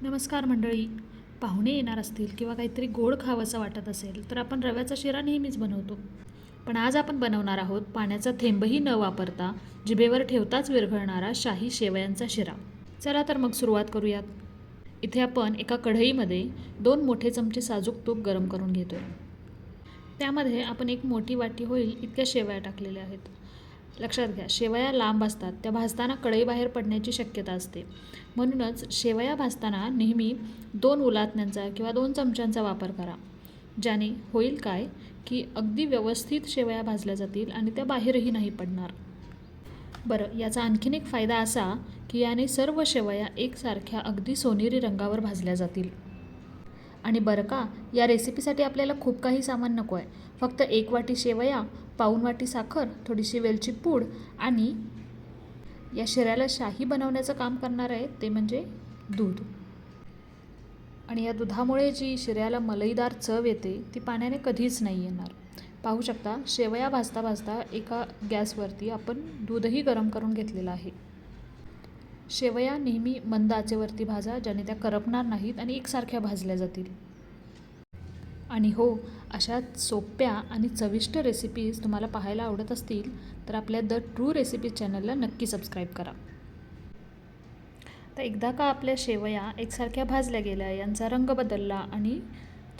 नमस्कार मंडळी. पाहुणे येणार असतील किंवा काहीतरी गोड खावंसं वाटत असेल तर आपण रव्याचा शिरा नेहमीच बनवतो. पण आज आपण बनवणार आहोत पाण्याचा थेंबही न वापरता जिभेवर ठेवताच विरघळणारा शाही शेवयांचा शिरा. चला तर मग सुरुवात करूयात. इथे आपण एका कढईमध्ये 2 मोठे चमचे साजूक तूप गरम करून घेतोय. त्यामध्ये आपण एक मोठी वाटी होईल इतक्या शेवया टाकलेल्या आहेत. लक्षात घ्या, शेवया लांब असतात, त्या भाजताना कढई बाहेर पडण्याची शक्यता असते. म्हणूनच शेवया भाजताना नेहमी 2 उलाटण्यांचा किंवा 2 चमच्यांचा वापर करा. ज्याने होईल काय की अगदी व्यवस्थित शेवया भाजल्या जातील आणि त्या बाहेरही नाही पडणार. बरं, याचा आणखीन एक फायदा असा की याने सर्व शेवया एकसारख्या अगदी सोनेरी रंगावर भाजल्या जातील. आणि बरं का, या रेसिपीसाठी आपल्याला खूप काही सामान नको आहे. फक्त 1 वाटी शेवया, पाऊण वाटी साखर, थोडीशी वेलची पूड आणि या शिऱ्याला शाही बनवण्याचं काम करणार आहे ते म्हणजे दूध. आणि या दुधामुळे जी शिऱ्याला मलईदार चव येते ती पाण्याने कधीच नाही येणार. पाहू शकता, शेवया भाजता भाजता एका गॅसवरती आपण दूधही गरम करून घेतलेलं आहे. शेवया नेहमी मंद आचेवरती भाजा, ज्याने त्या करपणार नाहीत आणि एकसारख्या भाजल्या जातील. आणि हो, अशा सोप्या आणि चविष्ट रेसिपीज तुम्हाला पाहायला आवडत असतील तर आपल्या द ट्रू रेसिपीज चॅनलला नक्की सबस्क्राईब करा. तर एकदा का आपल्या शेवया एकसारख्या भाजल्या गेल्या, यांचा रंग बदलला आणि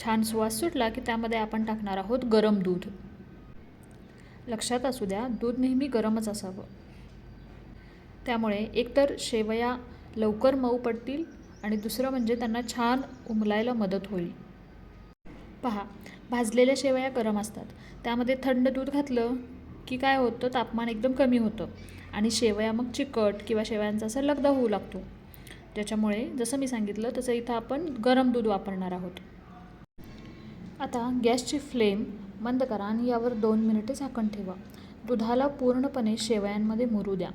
छान सुवास सुटला की त्यामध्ये आपण टाकणार आहोत गरम दूध. लक्षात असू द्या, दूध नेहमी गरमच असावं. त्यामुळे एकतर शेवया लवकर मऊ पडतील आणि दुसरं म्हणजे त्यांना छान उमलायला मदत होईल. पहा, भाजलेल्या शेवया गरम असतात, त्यामध्ये थंड दूध घातलं की काय होतं, तापमान एकदम कमी होतं आणि शेवया मग चिकट किंवा शेवयांचा असा लगदा होऊ लागतो. त्याच्यामुळे जसं मी सांगितलं तसं इथं आपण गरम दूध वापरणार आहोत. आता गॅसची फ्लेम मंद करा आणि यावर 2 मिनिटे झाकण ठेवा. दुधाला पूर्णपणे शेवयांमध्ये मुरू द्या.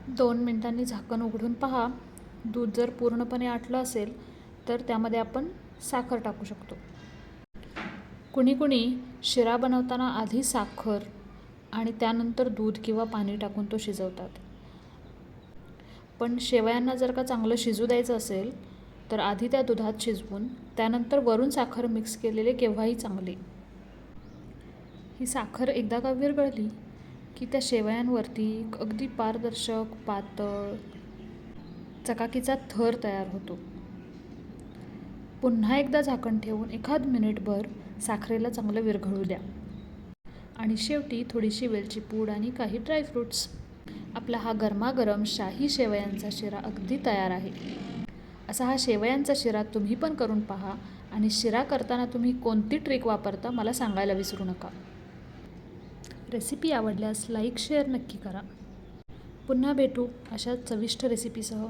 2 मिनिटांनी झाकण उघडून पहा. दूध जर पूर्णपणे आटलं असेल तर त्यामध्ये आपण साखर टाकू शकतो. कुणी कुणी शिरा बनवताना आधी साखर आणि त्यानंतर दूध किंवा पाणी टाकून तो शिजवतात. पण शेवयांना जर का चांगलं शिजू द्यायचं असेल तर आधी त्या दुधात शिजवून त्यानंतर वरून साखर मिक्स केलेले केव्हाही चांगले. ही साखर एकदा का विरघळली की त्या शेवयांवरती अगदी पारदर्शक पातळ चकाकीचा थर तयार होतो. पुन्हा एकदा झाकण ठेवून एखाद मिनिटभर साखरेला चांगलं विरघळू द्या. आणि शेवटी थोडीशी वेलची पूड आणि काही ड्रायफ्रूट्स. आपला हा गरमागरम शाही शेवयांचा शिरा अगदी तयार आहे. असा हा शेवयांचा शिरा तुम्ही पण करून पहा आणि शिरा करताना तुम्ही कोणती ट्रिक वापरता मला सांगायला विसरू नका. रेसिपी आवडल्यास लाईक शेअर नक्की करा. पुन्हा भेटू अशा चविष्ट रेसिपीसह.